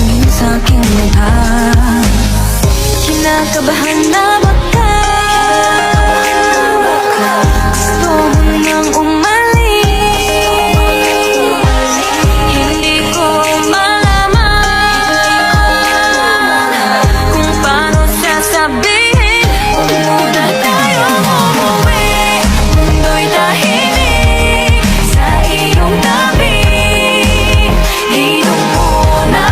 tumingin sa aking mukha. Kinakabahan na baka gusto mo nang umalis. Hindi ko malaman kung paano sasabihin. Huwag muna tayong umuwi. Mundo'y tahimik sa iyong tabi. Dito muna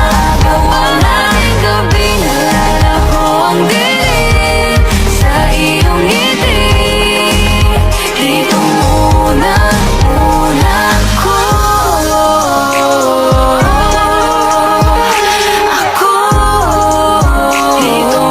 kawalan gabi. Nalalaho ang dilim sa iyong ngiti. Dito muna ako. Dito muna tayo. Dito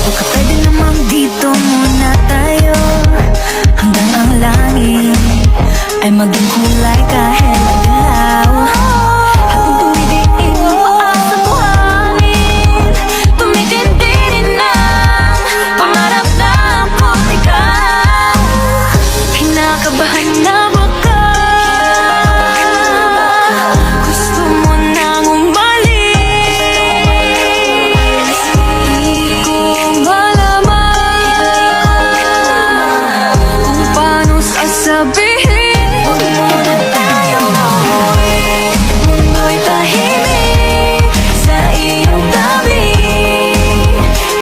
baka pwede namang dito muna tayo hanggang ang langit ay maging kulay kahit madilaw. Habang tumidiin ang paa sa buhangin, tumitindi ng pangarap na ako't ikaw. Kinakabahan na baka gusto mo nang umalis. Hindi ko malaman kung paano sasabihin. Huwag muna tayo